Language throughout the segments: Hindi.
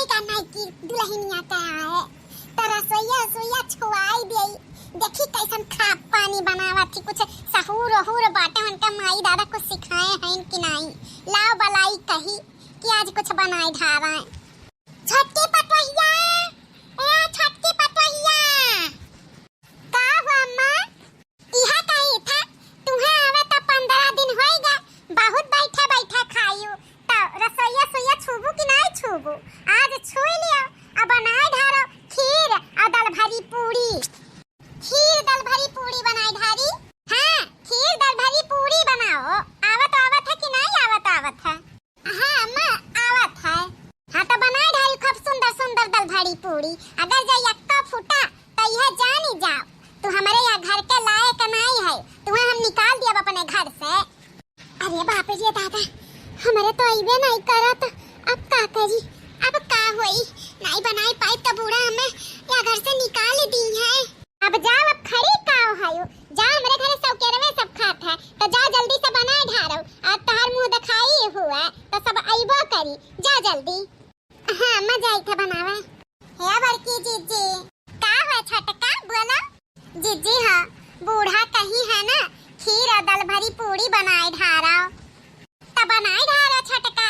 नहीं का नहीं की दुल्हनिया का है तरा सोया छुआई दे देखी कैसन खा पानी बनावा थी कुछ सहूर ओहूर बाटे उनका माई दादा कुछ सिखाए हैं कि नहीं लाओ बलाई कही कि आज कुछ बनाए ढारा है छटकी पतवहिया ए छटकी पतवहिया का हुआ अम्मा इहा कही था तुम्हें आवे तो 15 दिन होइगा बहुत बैठा खाइयो तो रसोईया सोया छूबू कि नहीं छूबू आज छुई लियो अब बनाए ढारो खीर और दाल भरी पूरी खीर दाल भरी पूरी बनाए ढारी हां खीर दाल भरी पूरी बनाओ आवत है कि नहीं आवत है हां अम्मा आवत है हां तो बनाए ढारी खूब सुंदर दाल भरी पूरी अगर जो यक्का फूटा तो यह जान ही जाओ तू हमारे यहाँ घर के लायक नहीं है तुम्हें हम निकाल दिया अपने घर से अरे बाप रे दादा हमारे तो आईबे नहीं करत अब का करी अब का होई नहीं बनाई पाई तो बूढ़ा हमें या घर से निकाल दी है अब जाओ अब खड़ी काओ हायो जा हमारे घर सब केरवे सब खात है तो जा जल्दी से बनाए ढारो आज तोहर मुंह दिखाई हुआ तो सब आईबो करी जा जल्दी हां मैं जाई था बनावे हे बड़की जीजी का है छटका बोलो जीजी हां बूढ़ा कहीं है ना खीर और दाल भरी पूरी बनाए ढारा तब बनाए ढारा छटका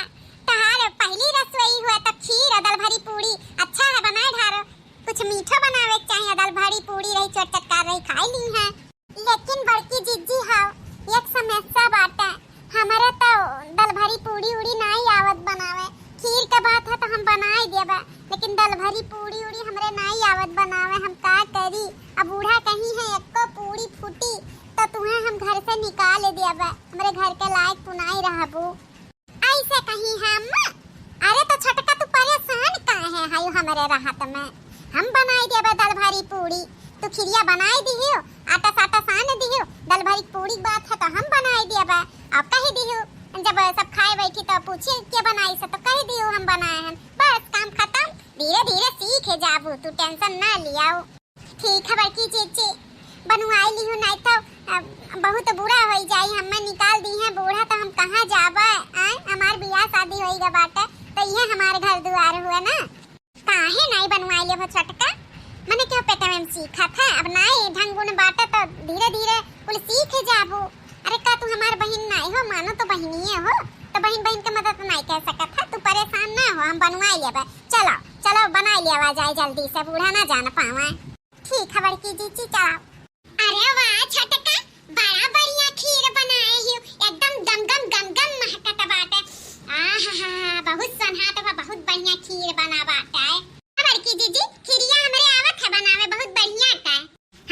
तहार पहली रसोई हुआ तब खीर और दाल भरी पूरी अच्छा है बनाए ढारो कुछ मीठा बनावे चाहिए दाल भरी पूरी रही चटचटकार रही खाई ली है लेकिन बड़की जीजी हां एक समस्या बाटे हमारे तो दाल भरी पूरी उड़ी नहीं आवत बनावे खीर के बात है तो हम बनाई देबे लेकिन दाल भरी पूरी उड़ी हमरे नहीं आवत बनावे हम का करी अब बूढ़ा कहीं है एको पूरी फूटी तो तुम्हें हम घर से निकाल देबे हमरे घर के लायक तू नहीं रहबू ऐसे कहीं है अम्मा अरे तो छटका तू परेशान काहे है हायो हमरे राहत में हम बनाई देबे दाल भरी पूरी तू खिरिया बनाई दिहियो आटा साटा सान दिहियो दाल भरी पूरी बात है तो हम बनाई देबे अब कह दिहियो जब सब खाए बैठी तो पूछी के बनाई से तो कह दियो हम बनाए हैं बस काम खत्म धीरे सीख जाबू तू टेंशन ना लियाओ ठीक है बड़की चीची बनवाई लिहू नहीं तो बहुत बुरा हो जाई हमें निकाल दी है बूढ़ा तो हम कहां जाबे हमार बियाह शादी होईगा बाटे तो ये हमारे घर द्वार हुआ ना काहे नहीं बनवाई ले हो छटका मने क्यों पेटे में सीखा था अब नहीं ढंगुन बाटे तो धीरे कुल सीख जाबू अरे का तू हमार बहन नहीं हो मानो तो बहनिए हो तो बहन के मदद नहीं कह सकत है तू परेशान ना हो हम बनवाई लेबे चलो बनाई लेवा जाए जल्दी से बूढ़ा ना जान पावे ठीक है बड़की जीजी चलो अरे वाह छटका बड़ा बढ़िया खीर बनाए हो एकदम गम महकत बाटे आहा बहुत सनहात बा बहुत बढ़िया खीर बना बाटे बड़की जीजी खीरिया हमरे आवत है बनावे बहुत बढ़िया का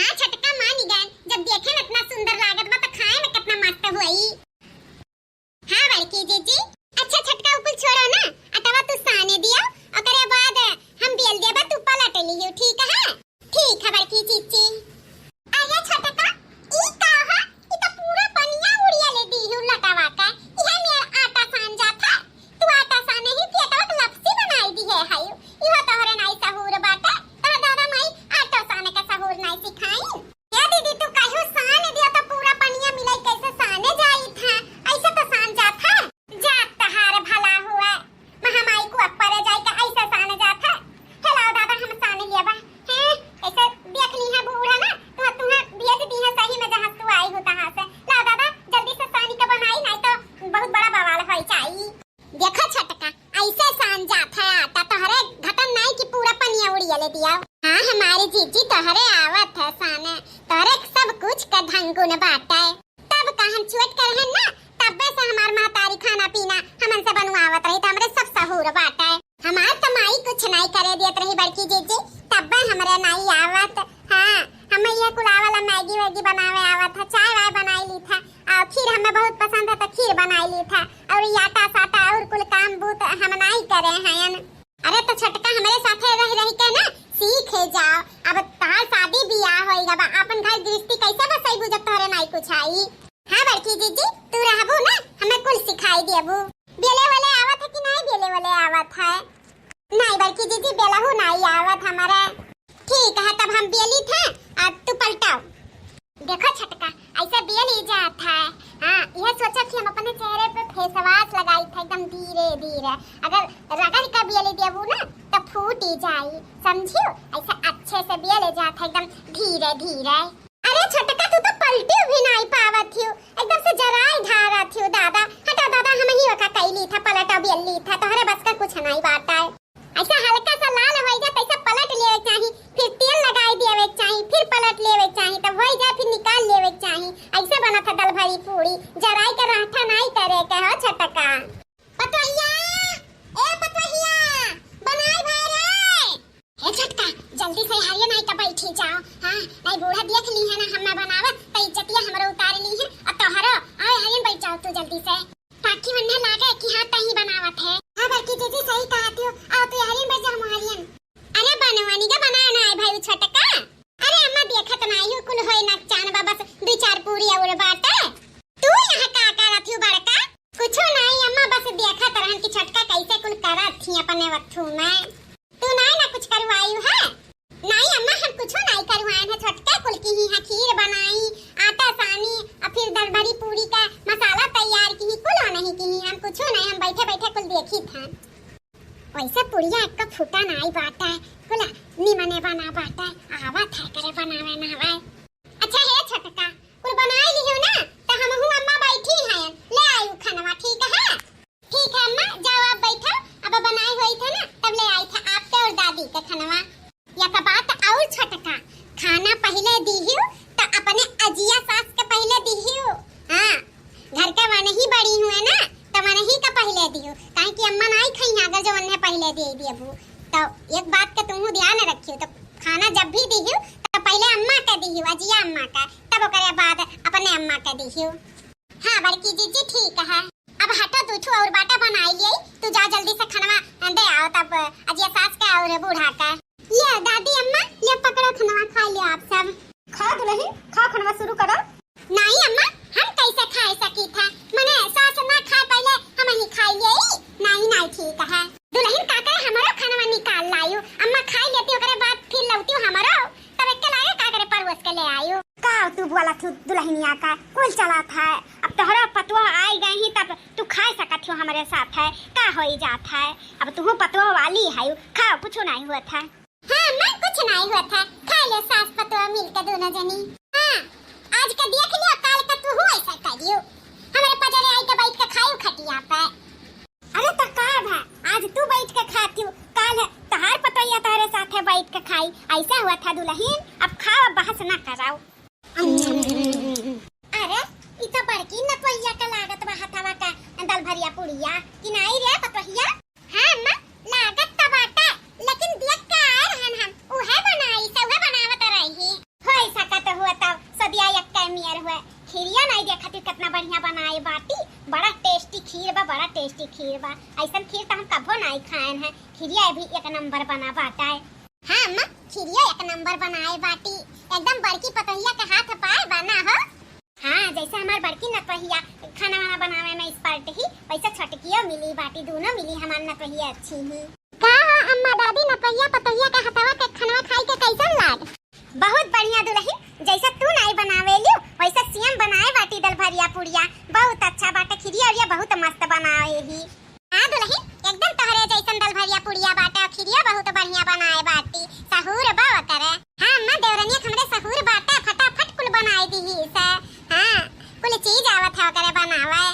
हां छटका मान गए जब देखे में इतना सुंदर लागत बा तो खाए में कितना मस्त होई हां बड़की जीजी अच्छा छटका ऊपर छोड़ो ना अतवा तू साने दियो ओकरे बाद हम बेल देबा तू पलट लियो ठीक है बड़की जीजी अरे छटका ई का है ई तो पूरा पनिया उड़िया ले दी हूं लटावा का इहे मेरा आटा सान जाता तू आटा साने ही पेटवा लपसी बनाई दी है हायो इहो तोहरे नहीं सहूर बाटे ता दादा माई आटा साने का सहूर नहीं सिखाई या दीदी तू कहियो सान दिया तो पूरा पनिया मिलाई कैसे साने जाई था ऐसे तो सान जाता जा तहार भला हुआ महामाई को अपर जाई का ऐसे साने जाता हेलो दादा हम साने लेबा हैं ऐसे देख ली है बूढ़ा ना तो तुम्हें बेच दी है सही में जहां तू आई हो तहां से ला दादा जल्दी से सानी का बनाई नहीं तो बहुत बड़ा बवाल होई चाहिए देखो छटका ऐसे सान जाता है आटा तोहरे घटन नहीं कि पूरा पनिया उड़िया ले दिया हां हमारी जीजी तोहरे आवत है साने तोहरे सब कुछ का ढंगुन बाटा है तब का हम छुट कर है ना तब से हमार महतारी खाना पीना हमन से बनवावत रही त हमरे सब सहूर बाटा है हमार तमाई कुछ नहीं करे देत रही बड़की जीजी तब हमरे नहीं आवत हां हमें ये कुला वाला मैगी वैगी बनावे आवत है चाय वाय बनाई ली था और खीर हमें बहुत पसंद है तो खीर बनाई ली था और ये आटा साटा और कुल काम बूत हम नहीं करे हैं अरे तो छटका हमारे साथे रह के ना सीख जाओ अब तार शादी बियाह होईगा बा अपन घर गृहस्थी कैसे बसैबू जब तोरे नहीं कुछ आई हां बड़की जीजी तू रहबू ना हमें कुल सिखाई देबू बेले वाले आवत है कि नहीं बेले वाले आवत है नहीं बड़की जीजी बेलहू नहीं आवत हमारे ठीक है तब हम बेली थे अब तू पलटाओ देखो छटका ऐसे बेल ही जाता है हाँ यह सोचा कि हम अपने चेहरे पे फेस वॉश लगाई था एकदम धीरे धीरे, अगर रगड़ कर बियले देबू ना तो फूट ही जाई, समझियो? ऐसा अच्छे से बियले जाता एकदम धीरे धीरे। अरे छोटका तू तो पलटी भी नहीं पावत थियो, एकदम से जराई धारा थियो दादा। हटा दादा हम ही वका कैली था पलटा बियली था, तोहरे बस का कुछ नहीं बात है। ऐसा हल्का सा लाल हो जा तैसा पलट लेवे चाही, फिर तेल लगाई देवे चाही, फिर पलट लेवे चाही, तब होई जा फिर निकाल लेवे चाही। ऐसे बना था दाल भरी पूरी, जराई का रहता नहीं करे के हो छोटका। पतोहिया ए पतोहिया बनाई भाई रे। ए छोटका जल्दी से हरिया नहीं तो बैठी जाओ। हां नहीं बूढ़ा देख ली है ना हम बनावत त इज्जतिया हमरो उतार ली है, और तोहरो आए हरियन बैठ जाओ तू जल्दी से, ताकि मन्ने लागे कि हां तही बनावत है। हां बाकी जीजी सही कहती हो, आओ तू हरियन बैठ जा हरियन। अरे बनवानी का बनाया ना है भाई छोटका। अरे अम्मा देखत नहीं हो कुल होई ना चान बाबा से दो चार पूरी और बाटे। तू यहां का करत हो बड़का? कुछो नहीं अम्मा बस देखत रहन कि छोटका कैसे कुल करत थी अपने वक्तू में। तू नहीं ना कुछ करवाई है? नहीं अम्मा हम कुछो नहीं करवाए हैं, छोटका कुल की ही खीर बनाई, आटा सानी और फिर दाल भरी पूरी का मसाला तैयार की, कुल नहीं की हम कुछो नहीं, हम बैठे बैठे कुल देखी था। वैसे पुड़िया एक फूटा नहीं बाटा है, कुल निमने बना बाटा आवा था करे बनावे ना हवा। अच्छा है छोटका कुल बनाई लियो ना तो हम हूं अम्मा बैठी हैं, ले आयु खाना। ठीक है? ठीक है अम्मा जाओ आप बैठो, अब बनाई हुई था ना तब ले आई था आपके और दादी के खाना। या का बात और छोटका खाना पहले दीहियो तो अपने अजिया सास के पहले दीहियो। हां घर के मन ही बड़ी हुए ना तो मन ही का पहले दियो, काहे कि अम्मा नहीं खई अगर जो उन्हें पहले दे दियबू। तो एक बात का तुम ध्यान रखियो, तो खाना जब भी दीहियो तो पहले अम्मा का दीहियो, अजिया अम्मा का, तब ओकरे बाद अपने अम्मा का दीहियो। हां बड़की जीजी ठीक है। अब हटो दूठो और बाटा बनाई लिए, तू जा जल्दी से खाना दे आओ तब अजिया सास का और बूढ़ा का। ये दादी अम्मा ले पकड़ो खाना खा लियो आप सब। खा तो नहीं, खा खाना शुरू करो। नहीं अम्मा हम कैसे खा सकी था, मने सास ना खाए पहले हम ही खा लिए। नहीं नहीं ठीक है दुल्हन का करे हमारो खाना निकाल लायो, अम्मा खा लेती ओकरे बाद फिर लौटियो हमारो, तब एक लायो का करे परवस के ले आयो। का तू बोला तू दुल्हनिया का कुल चला था, अब तोहरा पतवा आई गई ही तब तू खा सकत हो हमारे साथ है, का होई जात है। अब तू पतवा वाली है, खाओ कुछ नहीं हुआ था। हां मैं कुछ नहीं हुआ था, खा ले सास पतवा मिलकर दोनों जनी। हां आज का देख लियो काल का तू हो ऐसा करियो, हमारे पजरे आई के बैठ के खायो खटिया पे। अरे तो का है आज तू बैठ के खाती हो, काल तहार पतैया तारे साथ है बैठ के खाई, ऐसा हुआ था दुल्हन। अब खाओ बहस ना कराओ। अरे इतना बड़की नपैया का लागत बा हथवा का दाल भरिया पुड़िया कि नहीं रे पतैया? हां अम्मा लागत त बाटा, लेकिन देख के आए रहन हम उहे बनाई से उहे बनावत रही। होई सकत हुआ तब सदिया एक कैमियर हुए खीरिया नहीं देखा थी कितना बढ़िया बनाए बाटी, बड़ा टेस्टी खीर बा, बड़ा टेस्टी खीर बा। ऐसा खीर तो हम कभो नहीं खाए हैं, खीरिया भी एक नंबर बना बाटा है। हां अम्मा खीरिया एक नंबर बनाए बाटी, एकदम बड़की पतैया के हाथ पाए बना हो। हां जैसे हमार बड़की नपहिया खाना वाना बनावे में एक्सपर्ट ही, वैसे छटकियो मिली बाटी दोनों मिली, हमार नपहिया अच्छी ही। का अम्मा दादी नपहिया पतहिया के हथवा के खाना खाई के कैसन लाग? बहुत बढ़िया दुल्हन, जैसा तू नहीं बनावेलियो वैसा सेम बनाए बाटी दाल भरिया पुड़िया, बहुत अच्छा बाटे खीरिया और बहुत मस्त बनाए ही। हां दुल्हन एकदम तोहरे जैसन दाल भरिया पुड़िया बाटे और खीरिया बहुत बढ़िया बनाए बाटी, सहूर बा करे। हां अम्मा देवरनिया हमरे सहूर बाटे फटाफट कुल बनाई दीही से। हां कुल चीज आवत है करे बनावे,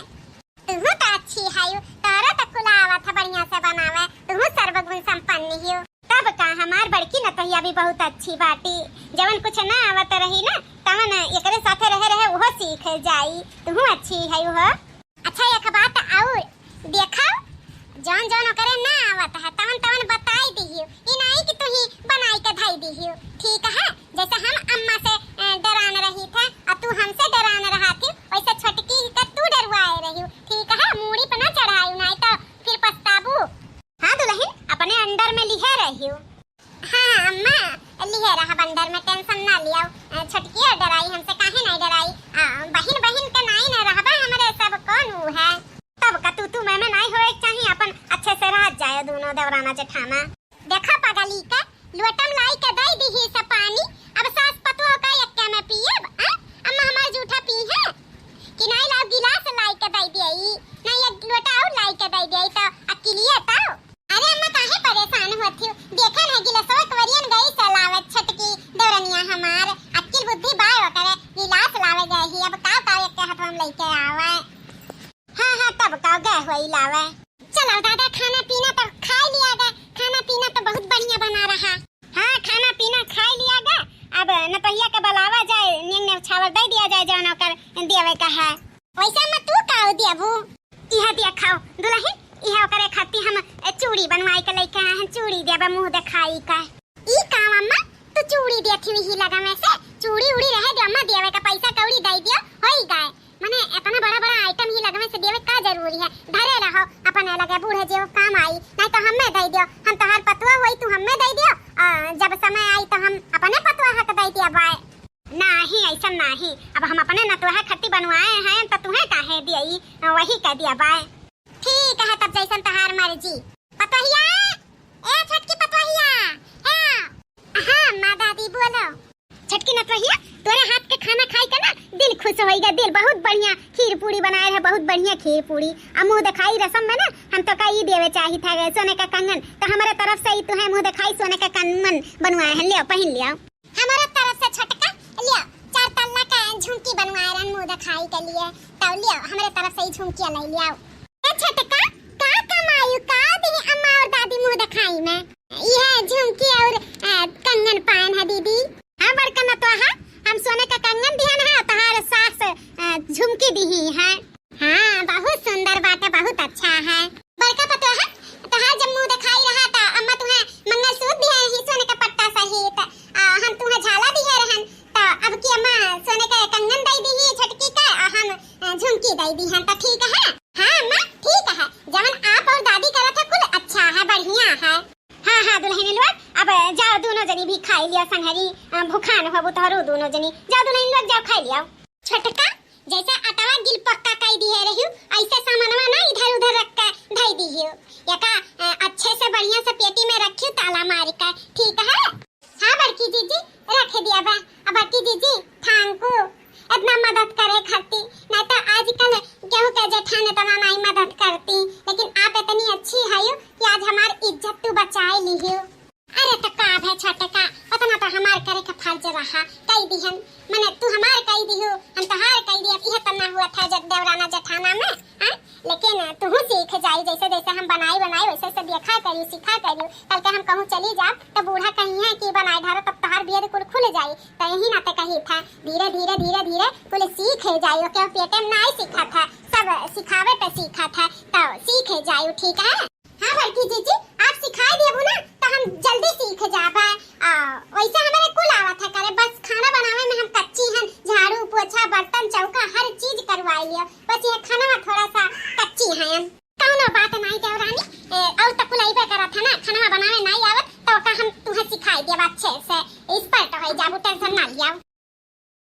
तू तो अच्छी है, तोरा तो कुल आवत है बढ़िया से बनावे, तू सर्वगुण संपन्न ही। तब का हमार बड़की नतहिया भी बहुत अच्छी बाटी, जवन कुछ ना आवत रही ना तवन एकरे साथे रहे रहे वो सीख जाई, तू अच्छी है हो। अच्छा एक बात और देखा जौन जौन करे ना आवत है तवन तवन बताई दीहियो, ई नहीं कि तू ही बनाई के धाई दीहियो। ठीक है जैसे हम अम्मा से डरान रही थे और तू हमसे डरान रहा थी, वैसे छोटकी का तू डरवाए रही। ठीक है मूड़ी पे ना चढ़ाई नहीं तो फिर पछताबू। हां दुल्हन अपने अंदर में लिहे रहियो। हां अम्मा लिहे रहा बंदर में, टेंशन ना लियो। छोटकी डराई हमसे काहे नहीं डराई, बहन बहन के नहीं ना रहबा हमरे सब कौन ऊ है, तब का तू मैं नहीं होए चाहिए, अपन अच्छे से रह जाए दोनों देवराना जेठाना। देखा पगली का लोटम लाई के दई दीही से पानी, अब सास पतवा का एक्के में पिएब। अम्मा हमार जूठा पी है कि नहीं लाओ जाई तो अकेलिए तो। अरे अम्मा काहे परेशान होती हो, देखा ना गिलासवा कवरियन गई सलावत छटकी देवरनिया हमार अक्ल बुद्धि बाय करे गिलास लावे गए ही, अब का एक के हाथ में लेके आवे। हां तब का गए होई लावे। चलो दादा खाना पीना तो खा लिया गया, खाना पीना तो बहुत बढ़िया बना रहा। हां खाना पीना खा लिया गया, अब नपहिया के बुलावा जाए, निंग ने छावर दे दिया जाए जौन ओकर देवे का है। वैसा में तू का देबू इहा दिया खाओ दुल्हन, इहा ओकरे खाती हम चूड़ी बनवाई के लेके आए हैं, चूड़ी देबे मुंह दिखाई का। ई काम अम्मा तू चूड़ी देती ही लगा में से चूड़ी उड़ी रहे दे अम्मा, देवे का पैसा कौड़ी दे दियो होई गए। माने इतना बड़ा आइटम ही लगवे से देवे का जरूरी है, धरे रहो अपन लगे बूढ़े जे काम आई, नहीं तो हमें दे दियो, हम तोहार पतवा होई तू हमें दे दियो, जब समय आई तो हम अपने पतवा हक दे दिया बाय। नहीं ऐसा नहीं, अब हम अपने नतुहा खट्टी बनवाए हैं तो तुम्हें काहे दियई, वही कह दिया बाय। ठीक है तब जैसन तोहार मर्जी। पतोहिया ए छटकी पतोहिया, हां मां दादी बोलो। छटकी नतोहिया तोरे हाथ के खाना खाई के ना दिल खुश होइगा, दिल बहुत बढ़िया खीर पूरी बनाए है, बहुत बढ़िया खीर पूरी। आ मुंह दिखाई रसम में ना हम तो का ई देवे चाही था सोने का कंगन, तो हमारे तरफ से ही तुम्हें मुंह दिखाई सोने का कंगन बनवाए हैं, लियो पहन लियो। हमारे तरफ से छटका लियो 4 तल्ला का झुमकी बनवाए रन मुंह दिखाई के लिए, तो लियो हमारे तरफ से ही झुमकी ले लियो। ए छटका का कमायु का दी अम्मा और दादी मुंह दिखाई में, यह झुमकी और कंगन पान है दीदी। हां बड़का न तो हम सोने का कंगन दिहन है, तहार सास झुमकी दी है। हां बहुत सुंदर बात है, बहुत अच्छा है। बड़का पतो है तहार जब मुंह दिखाई रहा था अम्मा तुम्हें मंगलसूत्र दिए ही सोने का पट्टा सहित, हम तुम्हें झाला दिए रहन, तो अब की अम्मा सोने का कंगन दे दी है छटकी का, हम झुमकी दे दी हैं, तो ठीक है। हां अम्मा ठीक है, जवन आप और दादी करा था कुल अच्छा है, बढ़िया है। हां दुल्हन लोग अब जाओ दोनों जनी भी खाई लिया संगरी, भूखा न होबो तोरो दोनों जनी जाओ दुल्हन लोग जाओ खाई लिया। छटका जैसा अटवा गिल पक्का कई दी है रहियो, ऐसे सामानवा ना इधर उधर रख के धई दीहियो, यका अच्छे से बढ़िया से पेटी में रखियो ताला मार के, ठीक है। हां बड़की जीजी रख दिया बा, अब बड़की जीजी थैंक यू इतना मदद करे खाती, नहीं तो आजकल केहू के जेठान इतना नहीं मदद करती, लेकिन आप इतनी अच्छी है कि आज हमार इज्जत तू बचाए लिहियो। अरे तो का है छटका उतना तो हमार करे का फर्ज रहा, कई दिहन माने तू हमार कई दिहो हम तहार कई दिया, यह तना हुआ था जब देवराना जेठाना में। हां लेकिन तू सीख जाई, जैसे जैसे हम बनाई वैसे से देखा करियो सीखा करियो, कल के हम कहूं चली जा तो बूढ़ा कहीं है कि बनाई धारो तब तहार बियर कुल खुल जाई, तो यही ना ते कही था धीरे धीरे कुल सीख जाई, के पेटे में नहीं सीखा था, सब सिखावे पे सीखा था, तो सीख जाई, ठीक है। हां बड़की जीजी आप सिखा दियो ना तो हम जल्दी सीख जाबा, वैसे हमारे कुल आवत है करे, बस खाना बनावे में हम कच्ची हैं, झाड़ू पोछा बर्तन चौका हर चीज करवाई लियो, बस ये खाना में थोड़ा सा कच्ची हैं हम। कौनो बात नहीं देवरानी, और तक कुल आइबे करा था ना, खाना बना